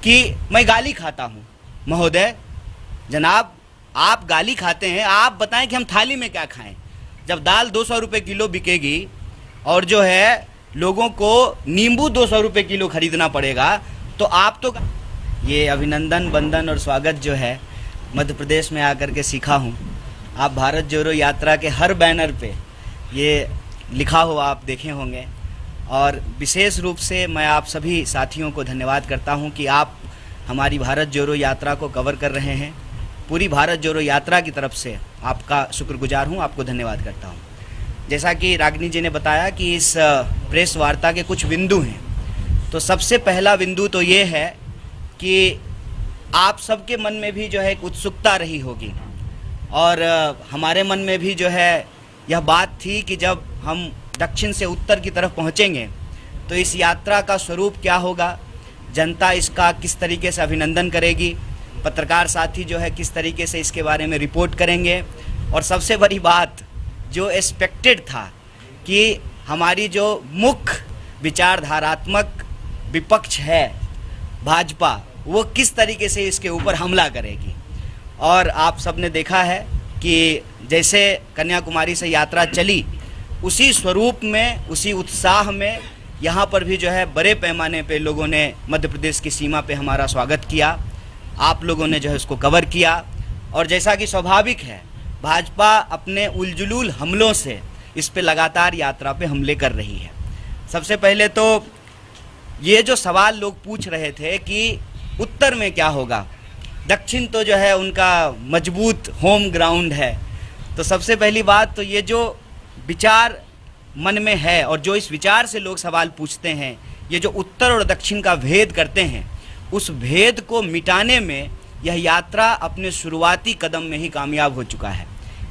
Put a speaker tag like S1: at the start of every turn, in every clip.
S1: कि मैं गाली खाता हूँ। महोदय, जनाब, आप गाली खाते हैं, आप बताएं कि हम थाली में क्या खाएं। जब दाल 200 रुपये किलो बिकेगी और जो है लोगों को नींबू 200 रुपये किलो खरीदना पड़ेगा, तो आप तो ये अभिनंदन, बंदन और स्वागत जो है मध्य प्रदेश में आकर के सीखा हूँ। आप भारत जोड़ो यात्रा के हर बैनर पे ये लिखा हुआ आप देखे होंगे, और विशेष रूप से मैं आप सभी साथियों को धन्यवाद करता हूँ कि आप हमारी भारत जोड़ो यात्रा को कवर कर रहे हैं। पूरी भारत जोड़ो यात्रा की तरफ से आपका शुक्रगुजार हूँ, आपको धन्यवाद करता हूँ। जैसा कि रागिनी जी ने बताया कि इस प्रेस वार्ता के कुछ बिंदु हैं, तो सबसे पहला बिंदु तो ये है कि आप सबके मन में भी जो है एक उत्सुकता रही होगी, और हमारे मन में भी जो है यह बात थी कि जब हम दक्षिण से उत्तर की तरफ पहुँचेंगे तो इस यात्रा का स्वरूप क्या होगा, जनता इसका किस तरीके से अभिनंदन करेगी, पत्रकार साथी जो है किस तरीके से इसके बारे में रिपोर्ट करेंगे, और सबसे बड़ी बात जो एक्सपेक्टेड था कि हमारी जो मुख्य विचारधारात्मक विपक्ष है भाजपा, वो किस तरीके से इसके ऊपर हमला करेगी। और आप सब ने देखा है कि जैसे कन्याकुमारी से यात्रा चली, उसी स्वरूप में, उसी उत्साह में यहाँ पर भी जो है बड़े पैमाने पे लोगों ने मध्य प्रदेश की सीमा पे हमारा स्वागत किया। आप लोगों ने जो है उसको कवर किया, और जैसा कि स्वाभाविक है भाजपा अपने उलझुल हमलों से इस पे लगातार यात्रा पे हमले कर रही है। सबसे पहले तो ये जो सवाल लोग पूछ रहे थे कि उत्तर में क्या होगा, दक्षिण तो जो है उनका मजबूत होम ग्राउंड है, तो सबसे पहली बात तो ये जो विचार मन में है और जो इस विचार से लोग सवाल पूछते हैं, ये जो उत्तर और दक्षिण का भेद करते हैं, उस भेद को मिटाने में यह यात्रा अपने शुरुआती कदम में ही कामयाब हो चुका है।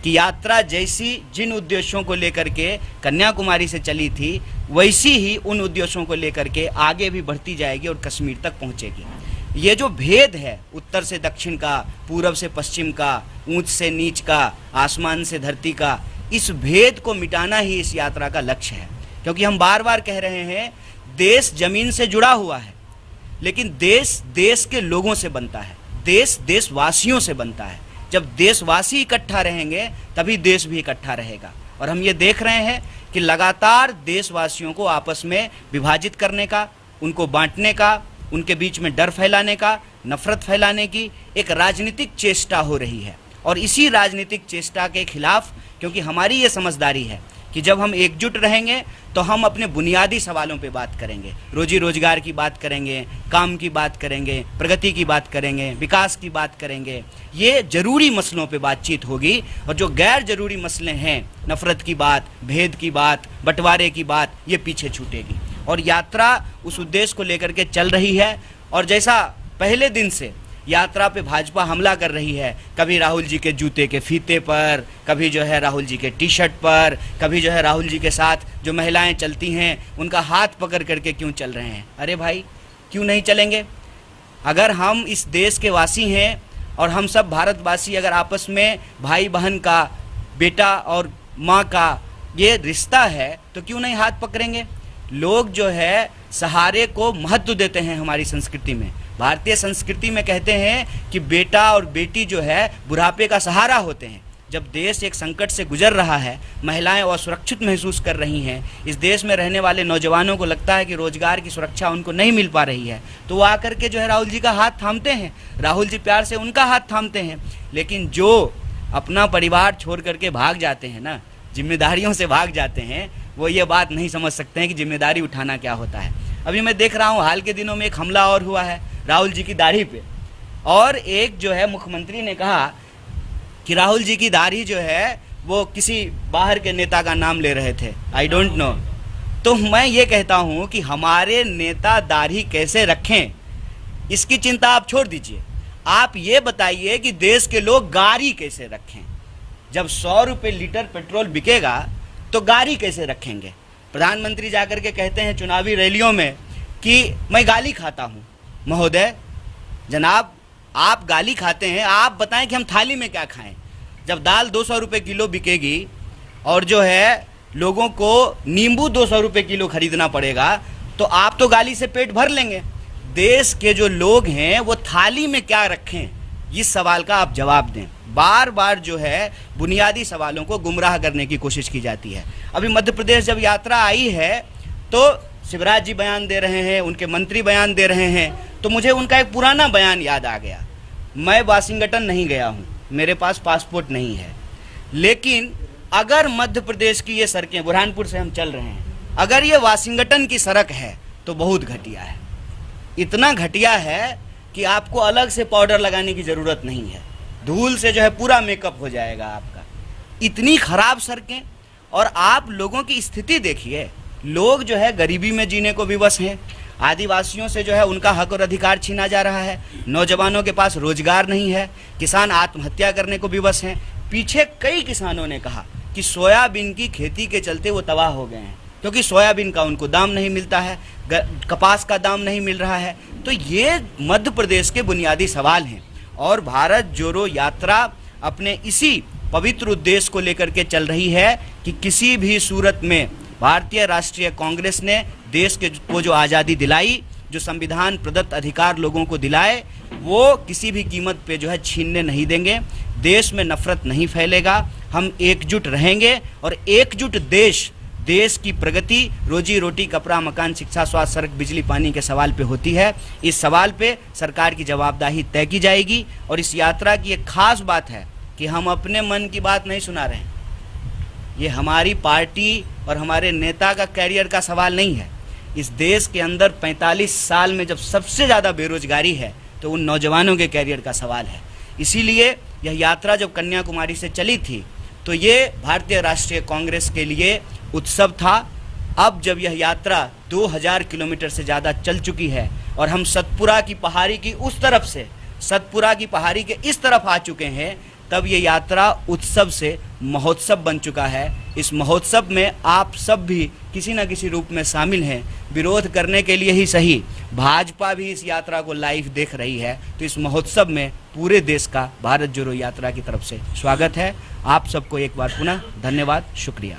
S1: कि यात्रा जैसी जिन उद्देश्यों को लेकर के कन्याकुमारी से चली थी, वैसी ही उन उद्देश्यों को लेकर के आगे भी बढ़ती जाएगी और कश्मीर तक पहुंचेगी। ये जो भेद है उत्तर से दक्षिण का, पूरब से पश्चिम का, ऊंच से नीच का, आसमान से धरती का, इस भेद को मिटाना ही इस यात्रा का लक्ष्य है। क्योंकि हम बार बार कह रहे हैं देश जमीन से जुड़ा हुआ है, लेकिन देश देश के लोगों से बनता है, देश देशवासियों से बनता है। जब देशवासी इकट्ठा रहेंगे तभी देश भी इकट्ठा रहेगा। और हम ये देख रहे हैं कि लगातार देशवासियों को आपस में विभाजित करने का, उनको बांटने का, उनके बीच में डर फैलाने का, नफरत फैलाने की एक राजनीतिक चेष्टा हो रही है। और इसी राजनीतिक चेष्टा के खिलाफ, क्योंकि हमारी ये समझदारी है कि जब हम एकजुट रहेंगे तो हम अपने बुनियादी सवालों पे बात करेंगे, रोजी रोजगार की बात करेंगे, काम की बात करेंगे, प्रगति की बात करेंगे, विकास की बात करेंगे। ये जरूरी मसलों पे बातचीत होगी, और जो गैर जरूरी मसले हैं, नफरत की बात, भेद की बात, बंटवारे की बात, ये पीछे छूटेगी। और यात्रा उस उद्देश्य को लेकर के चल रही है। और जैसा पहले दिन से यात्रा पे भाजपा हमला कर रही है, कभी राहुल जी के जूते के फीते पर, कभी जो है राहुल जी के टी शर्ट पर, कभी जो है राहुल जी के साथ जो महिलाएं चलती हैं उनका हाथ पकड़ करके क्यों चल रहे हैं। अरे भाई, क्यों नहीं चलेंगे? अगर हम इस देश के वासी हैं और हम सब भारतवासी अगर आपस में भाई बहन का, बेटा और माँ का ये रिश्ता है, तो क्यों नहीं हाथ पकड़ेंगे? लोग जो है सहारे को महत्व देते हैं। हमारी संस्कृति में, भारतीय संस्कृति में कहते हैं कि बेटा और बेटी जो है बुढ़ापे का सहारा होते हैं। जब देश एक संकट से गुजर रहा है, महिलाएं असुरक्षित महसूस कर रही हैं, इस देश में रहने वाले नौजवानों को लगता है कि रोजगार की सुरक्षा उनको नहीं मिल पा रही है, तो वो आकर के जो है राहुल जी का हाथ थामते हैं, राहुल जी प्यार से उनका हाथ थामते हैं। लेकिन जो अपना परिवार छोड़ करके भाग जाते हैं ना, जिम्मेदारियों से भाग जाते हैं, वो ये बात नहीं समझ सकते हैं कि जिम्मेदारी उठाना क्या होता है। अभी मैं देख रहा हूँ हाल के दिनों में एक हमला और हुआ है राहुल जी की दाढ़ी पे, और एक जो है मुख्यमंत्री ने कहा कि राहुल जी की दाढ़ी जो है वो किसी बाहर के नेता का नाम ले रहे थे, आई डोंट नो। तो मैं ये कहता हूँ कि हमारे नेता दाढ़ी कैसे रखें, इसकी चिंता आप छोड़ दीजिए। आप ये बताइए कि देश के लोग गाड़ी कैसे रखें। जब 100 रुपये लीटर पेट्रोल बिकेगा तो गाड़ी कैसे रखेंगे? प्रधानमंत्री जाकर के कहते हैं चुनावी रैलियों में कि मैं गाली खाता हूँ। महोदय, जनाब, आप गाली खाते हैं, आप बताएं कि हम थाली में क्या खाएं। जब दाल 200 रुपये किलो बिकेगी और जो है लोगों को नींबू 200 रुपये किलो खरीदना पड़ेगा, तो आप तो गाली से पेट भर लेंगे। देश के जो लोग हैं वो थाली में क्या रखें, इस सवाल का आप जवाब दें। बार बार जो है बुनियादी सवालों को गुमराह करने की कोशिश की जाती है। अभी मध्य प्रदेश जब यात्रा आई है तो शिवराज जी बयान दे रहे हैं, उनके मंत्री बयान दे रहे हैं, तो मुझे उनका एक पुराना बयान याद आ गया। मैं वाशिंगटन नहीं गया हूँ, मेरे पास पासपोर्ट नहीं है, लेकिन अगर मध्य प्रदेश की ये सड़कें, बुरहानपुर से हम चल रहे हैं, अगर ये वाशिंगटन की सड़क है तो बहुत घटिया है। इतना घटिया है कि आपको अलग से पाउडर लगाने की ज़रूरत नहीं है, धूल से जो है पूरा मेकअप हो जाएगा आपका। इतनी खराब सड़कें, और आप लोगों की स्थिति देखिए, लोग जो है गरीबी में जीने को विवश हैं। आदिवासियों से जो है उनका हक और अधिकार छीना जा रहा है, नौजवानों के पास रोजगार नहीं है, किसान आत्महत्या करने को विवश हैं। पीछे कई किसानों ने कहा कि सोयाबीन की खेती के चलते वो तबाह हो गए हैं, क्योंकि सोयाबीन का उनको दाम नहीं मिलता है, कपास का दाम नहीं मिल रहा है। तो ये मध्य प्रदेश के बुनियादी सवाल हैं, और भारत जोड़ो यात्रा अपने इसी पवित्र उद्देश्य को लेकर के चल रही है कि किसी भी सूरत में भारतीय राष्ट्रीय कांग्रेस ने देश के को जो आज़ादी दिलाई, जो संविधान प्रदत्त अधिकार लोगों को दिलाए, वो किसी भी कीमत पे जो है छीनने नहीं देंगे। देश में नफरत नहीं फैलेगा, हम एकजुट रहेंगे, और एकजुट देश की प्रगति रोजी रोटी, कपड़ा, मकान, शिक्षा, स्वास्थ्य, सड़क, बिजली, पानी के सवाल पे होती है। इस सवाल पे सरकार की जवाबदेही तय की जाएगी। और इस यात्रा की एक खास बात है कि हम अपने मन की बात नहीं सुना रहे हैं, ये हमारी पार्टी और हमारे नेता का कैरियर का सवाल नहीं है। इस देश के अंदर 45 साल में जब सबसे ज़्यादा बेरोजगारी है तो उन नौजवानों के कैरियर का सवाल है। इसीलिए यह यात्रा जब कन्याकुमारी से चली थी तो ये भारतीय राष्ट्रीय कांग्रेस के लिए उत्सव था। अब जब यह यात्रा 2000 किलोमीटर से ज़्यादा चल चुकी है और हम सतपुरा की पहाड़ी की उस तरफ से सतपुरा की पहाड़ी के इस तरफ आ चुके हैं, तब ये यात्रा उत्सव से महोत्सव बन चुका है। इस महोत्सव में आप सब भी किसी न किसी रूप में शामिल हैं। विरोध करने के लिए ही सही, भाजपा भी इस यात्रा को लाइव देख रही है। तो इस महोत्सव में पूरे देश का भारत जोड़ो यात्रा की तरफ से स्वागत है। आप सबको एक बार पुनः धन्यवाद, शुक्रिया।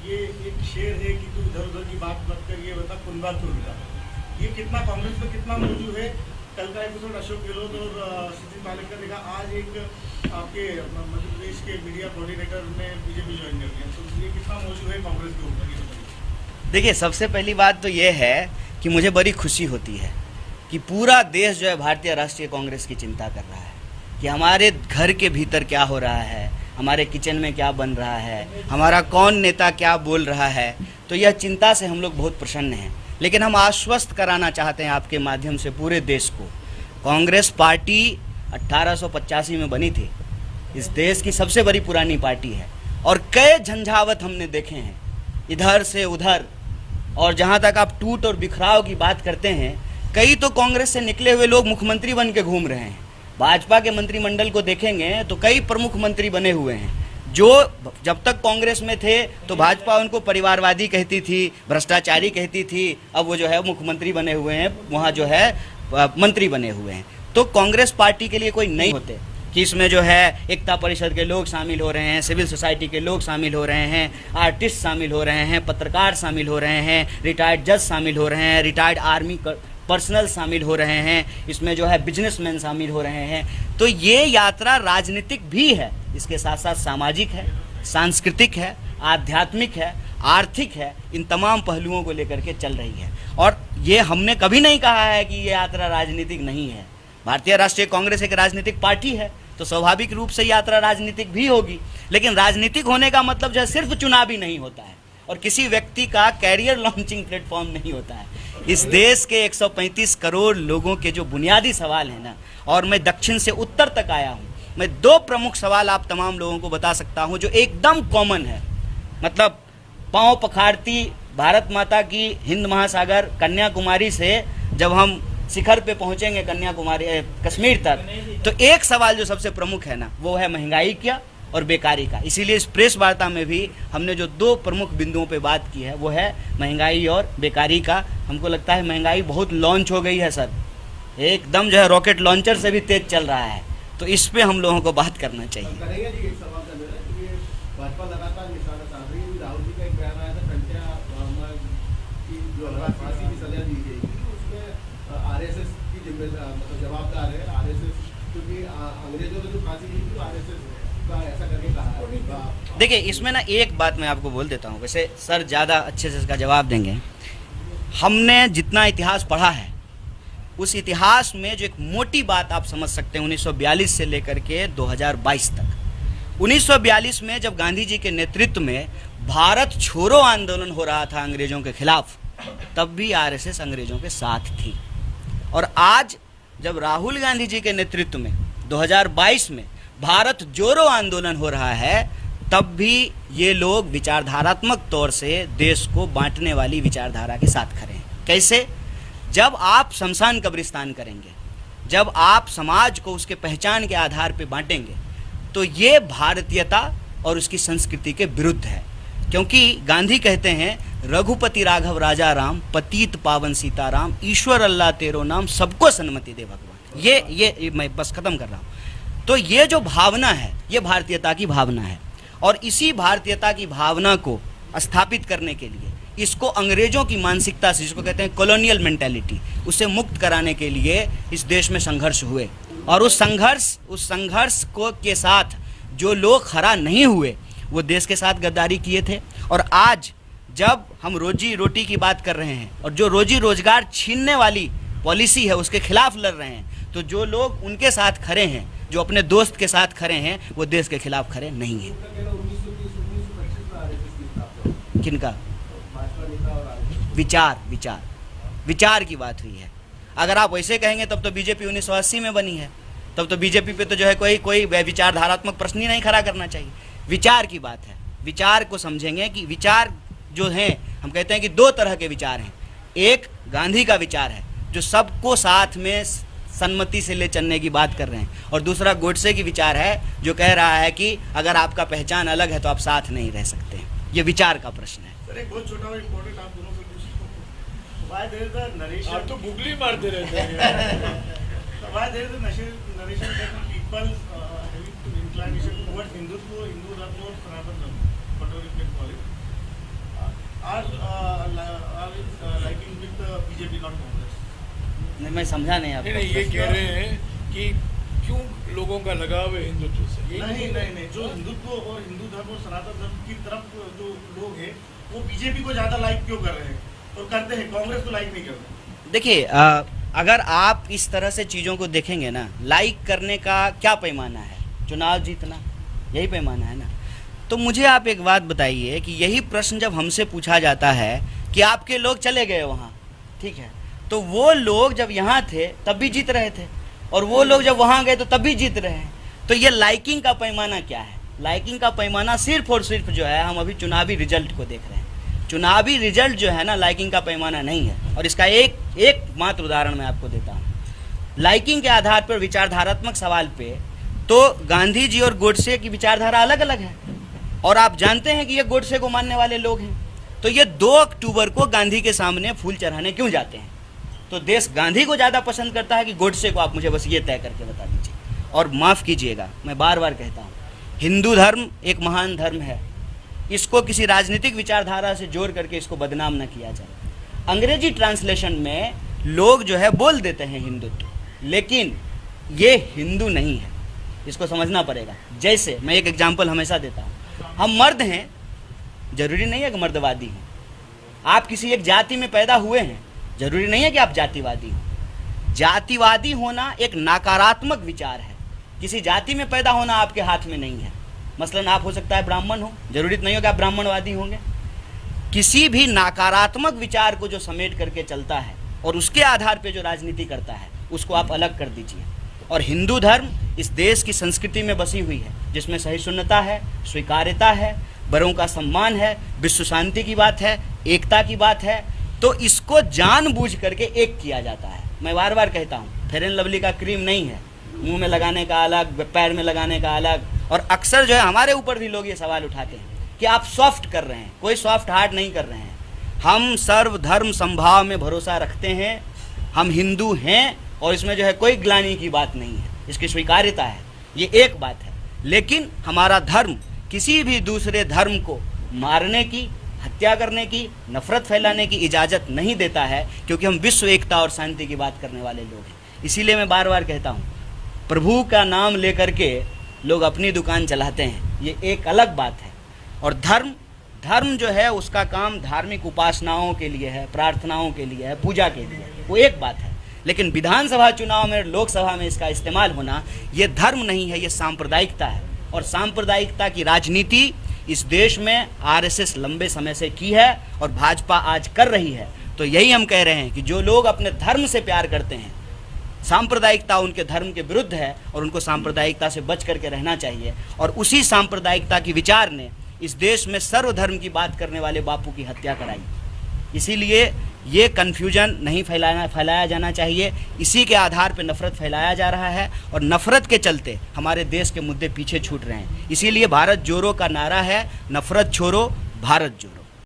S2: ये एक शेर है कि तू इधर उधर की बात मत कर, ये बता कुंदा तुरगा, ये कितना कांग्रेस में कितना मौजूद है? कल का एपिसोड अशोक गहलोत और सचिन पायलट का देखा, आज एक आपके मध्य प्रदेश के मीडिया कोऑर्डिनेटर ने बीजेपी ज्वाइन कर लिया, तो ये कितना मौजूद है कांग्रेस के ऊपर?
S1: देखिए, सबसे पहली बात तो ये है कि मुझे बड़ी खुशी होती है कि पूरा देश जो है भारतीय राष्ट्रीय कांग्रेस की चिंता कर रहा है कि हमारे घर के भीतर क्या हो रहा है, हमारे किचन में क्या बन रहा है, हमारा कौन नेता क्या बोल रहा है। तो यह चिंता से हम लोग बहुत प्रसन्न हैं। लेकिन हम आश्वस्त कराना चाहते हैं आपके माध्यम से पूरे देश को, कांग्रेस पार्टी 1885 में बनी थी, इस देश की सबसे बड़ी पुरानी पार्टी है, और कई झंझावत हमने देखे हैं इधर से उधर। और जहाँ तक आप टूट और बिखराव की बात करते हैं, कई तो कांग्रेस से निकले हुए लोग मुख्यमंत्री बन के घूम रहे हैं। भाजपा के मंत्रिमंडल को देखेंगे तो कई प्रमुख मंत्री बने हुए हैं जो जब तक कांग्रेस में थे तो भाजपा उनको परिवारवादी कहती थी, भ्रष्टाचारी कहती थी। अब वो जो है मुख्यमंत्री बने हुए हैं, वहाँ जो है मंत्री बने हुए हैं। तो कांग्रेस पार्टी के लिए कोई नहीं होते कि इसमें जो है एकता परिषद के लोग शामिल हो रहे हैं, सिविल सोसाइटी के लोग शामिल हो रहे हैं, आर्टिस्ट शामिल हो रहे हैं, पत्रकार शामिल हो रहे हैं, रिटायर्ड जज शामिल हो रहे हैं, रिटायर्ड आर्मी पर्सनल शामिल हो रहे हैं, इसमें जो है बिजनेसमैन शामिल हो रहे हैं। तो ये यात्रा राजनीतिक भी है, इसके साथ साथ सामाजिक है, सांस्कृतिक है, आध्यात्मिक है, आर्थिक है। इन तमाम पहलुओं को लेकर के चल रही है। और ये हमने कभी नहीं कहा है कि ये यात्रा राजनीतिक नहीं है। भारतीय राष्ट्रीय कांग्रेस एक राजनीतिक पार्टी है, तो स्वाभाविक रूप से यात्रा राजनीतिक भी होगी। लेकिन राजनीतिक होने का मतलब जो है सिर्फ चुनावी नहीं होता है, और किसी व्यक्ति का कैरियर लॉन्चिंग प्लेटफॉर्म नहीं होता है। इस देश के 135 करोड़ लोगों के जो बुनियादी सवाल हैं ना, और मैं दक्षिण से उत्तर तक आया हूँ, मैं 2 प्रमुख सवाल आप तमाम लोगों को बता सकता हूँ जो एकदम कॉमन है। मतलब पांव पखाड़ती भारत माता की हिंद महासागर कन्याकुमारी से जब हम शिखर पे पहुँचेंगे कन्याकुमारी कश्मीर तक, तो एक सवाल जो सबसे प्रमुख है ना, वो है महंगाई का और बेकारी का। इसीलिए इस प्रेस वार्ता में भी हमने जो 2 प्रमुख बिंदुओं पे बात की है वो है महंगाई और बेकारी का। हमको लगता है महंगाई बहुत लॉन्च हो गई है सर, एकदम जो है रॉकेट लॉन्चर से भी तेज चल रहा है। तो इस पे हम लोगों को बात करना चाहिए।
S2: भाजपा लगातार निशाना साध रही है। राहुल जी का एक बयान आया था, कंटिया की जो फांसी की सजा दी गई, उसमें आरएसएस
S3: मतलब जवाबदार है आरएसएस, क्योंकि अंग्रेजों ने जो फांसी दी थी आरएसएस का ऐसा करके कहा है।
S1: देखिए, इसमें ना एक बात मैं आपको बोल देता हूँ, वैसे सर ज़्यादा अच्छे से इसका जवाब देंगे। हमने जितना इतिहास पढ़ा है उस इतिहास में जो एक मोटी बात आप समझ सकते हैं 1942 से लेकर के 2022 तक। 1942 में जब गांधी जी के नेतृत्व में भारत छोड़ो आंदोलन हो रहा था अंग्रेजों के खिलाफ, तब भी आरएसएस अंग्रेजों के साथ थी। और आज जब राहुल गांधी जी के नेतृत्व में 2022 में भारत जोड़ो आंदोलन हो रहा है, तब भी ये लोग विचारधारात्मक तौर से देश को बांटने वाली विचारधारा के साथ खड़े हैं। कैसे? जब आप शमशान कब्रिस्तान करेंगे, जब आप समाज को उसके पहचान के आधार पर बांटेंगे, तो ये भारतीयता और उसकी संस्कृति के विरुद्ध है। क्योंकि गांधी कहते हैं, रघुपति राघव राजा राम, पतित पावन सीताराम, ईश्वर अल्लाह तेरो नाम, सबको सन्मति दे भगवान। ये मैं बस खत्म कर रहा हूँ। तो ये जो भावना है, ये भारतीयता की भावना है। और इसी भारतीयता की भावना को स्थापित करने के लिए, इसको अंग्रेजों की मानसिकता से, जिसको कहते हैं कॉलोनियल मेंटालिटी, उसे मुक्त कराने के लिए इस देश में संघर्ष हुए। और उस संघर्ष को के साथ जो लोग खड़ा नहीं हुए, वो देश के साथ गद्दारी किए थे। और आज जब हम रोजी रोटी की बात कर रहे हैं और जो रोजी रोजगार छीनने वाली पॉलिसी है उसके खिलाफ लड़ रहे हैं, तो जो लोग उनके साथ खड़े हैं, जो अपने दोस्त के साथ खड़े हैं, वो देश के खिलाफ खड़े नहीं हैं। किनका? विचार की बात हुई है। अगर आप वैसे कहेंगे तब तो बीजेपी 1980 में बनी है, तब तो बीजेपी पे तो जो है कोई विचारधारात्मक प्रश्न ही नहीं खड़ा करना चाहिए। विचार की बात है। विचार को समझेंगे कि विचार जो हैं, हम कहते हैं कि दो तरह के विचार हैं। एक गांधी का विचार है जो सबको साथ में सन्मति से ले चलने की बात कर रहे हैं, और दूसरा गोडसे की विचार है जो कह रहा है कि अगर आपका पहचान अलग है तो आप साथ नहीं रह सकते। ये विचार का प्रश्न है।
S2: सर, एक बहुत छोटा इम्पोर्टेंट आप दोनों से पूछूं, why there is a narration?
S4: आप तो गुगली मारते रहते हैं।
S2: Why there is a narration that people having inclination towards Hindutva, Hindu धर्म और सनातन धर्म, whatever you can call it, are liking with BJP not Congress.
S1: नहीं, मैं समझा नहीं आपको।
S4: नहीं, ये कह रहे हैं कि क्यों लोगों का लगाव है हिंदुत्व से।
S2: नहीं, जो हिंदुत्व और हिंदू धर्म और सनातन धर्म की तरफ जो लोग हैं वो बीजेपी को ज्यादा लाइक क्यों कर रहे हैं और करते हैं, कांग्रेस को लाइक नहीं करते?
S1: देखिए, अगर आप इस तरह से चीज़ों को देखेंगे ना, लाइक करने का क्या पैमाना है? चुनाव जीतना, यही पैमाना है ना। तो मुझे आप एक बात बताइए कि यही प्रश्न जब हमसे पूछा जाता है कि आपके लोग चले गए वहाँ, ठीक है, तो वो लोग जब यहाँ थे तब भी जीत रहे थे, और वो लोग जब वहाँ गए तो तब भी जीत रहे हैं। तो ये लाइकिंग का पैमाना क्या है? लाइकिंग का पैमाना सिर्फ और सिर्फ जो है, हम अभी चुनावी रिजल्ट को देख रहे हैं। चुनावी रिजल्ट जो है ना, लाइकिंग का पैमाना नहीं है। और इसका एक मात्र उदाहरण मैं आपको देता हूँ। लाइकिंग के आधार पर विचारधारात्मक सवाल पे तो गांधी जी और गोडसे की विचारधारा अलग अलग है, और आप जानते हैं कि ये गोडसे को मानने वाले लोग हैं। तो ये 2 अक्टूबर को गांधी के सामने फूल चढ़ाने क्यों जाते हैं? तो देश गांधी को ज़्यादा पसंद करता है कि गोडसे को? आप मुझे बस ये तय करके बता दीजिए। और माफ़ कीजिएगा, मैं बार बार कहता हूँ, हिंदू धर्म एक महान धर्म है, इसको किसी राजनीतिक विचारधारा से जोड़ करके इसको बदनाम न किया जाए। अंग्रेजी ट्रांसलेशन में लोग जो है बोल देते हैं हिंदुत्व, लेकिन ये हिंदू नहीं है, इसको समझना पड़ेगा। जैसे मैं एक एग्जाम्पल हमेशा देता हूँ, हम मर्द हैं, जरूरी नहीं है कि मर्दवादी हैं। आप किसी एक जाति में पैदा हुए हैं, जरूरी नहीं है कि आप जातिवादी हो। जातिवादी होना एक नकारात्मक विचार है। किसी जाति में पैदा होना आपके हाथ में नहीं है। मसलन आप हो सकता है ब्राह्मण हो, जरूरी नहीं हो कि आप ब्राह्मणवादी होंगे। किसी भी नकारात्मक विचार को जो समेट करके चलता है और उसके आधार पे जो राजनीति करता है, उसको आप अलग कर दीजिए। और हिंदू धर्म इस देश की संस्कृति में बसी हुई है, जिसमें सहिष्णुता है, स्वीकार्यता है, बड़ों का सम्मान है, विश्व शांति की बात है, एकता की बात है। तो इसको जानबूझ करके एक किया जाता है। मैं बार बार कहता हूँ, फेयर एंड लवली का क्रीम नहीं है, मुंह में लगाने का अलग, पैर में लगाने का अलग। और अक्सर जो है हमारे ऊपर भी लोग ये सवाल उठाते हैं कि आप सॉफ्ट कर रहे हैं। कोई सॉफ्ट हार्ट नहीं कर रहे हैं। हम सर्वधर्म संभाव में भरोसा रखते हैं, हम हिंदू हैं, और इसमें जो है कोई ग्लानि की बात नहीं है, इसकी स्वीकार्यता है, ये एक बात है। लेकिन हमारा धर्म किसी भी दूसरे धर्म को मारने की, हत्या करने की, नफरत फैलाने की इजाज़त नहीं देता है, क्योंकि हम विश्व एकता और शांति की बात करने वाले लोग हैं। इसीलिए मैं बार बार कहता हूँ, प्रभु का नाम लेकर के लोग अपनी दुकान चलाते हैं, ये एक अलग बात है। और धर्म जो है उसका काम धार्मिक उपासनाओं के लिए है, प्रार्थनाओं के लिए है, पूजा के लिए, वो एक बात है। लेकिन विधानसभा चुनाव में, लोकसभा में इसका इस्तेमाल होना ये धर्म नहीं है, ये सांप्रदायिकता है। और सांप्रदायिकता की राजनीति इस देश में आरएसएस लंबे समय से की है और भाजपा आज कर रही है। तो यही हम कह रहे हैं कि जो लोग अपने धर्म से प्यार करते हैं, सांप्रदायिकता उनके धर्म के विरुद्ध है और उनको सांप्रदायिकता से बच करके रहना चाहिए। और उसी सांप्रदायिकता की विचार ने इस देश में सर्वधर्म की बात करने वाले बापू की हत्या कराई। इसीलिए ये कन्फ्यूजन नहीं फैलाया जाना चाहिए। इसी के आधार पर नफरत फैलाया जा रहा है और नफरत के चलते हमारे देश के मुद्दे पीछे छूट रहे हैं। इसीलिए भारत जोड़ो का नारा है, नफरत छोड़ो, भारत जोड़ो।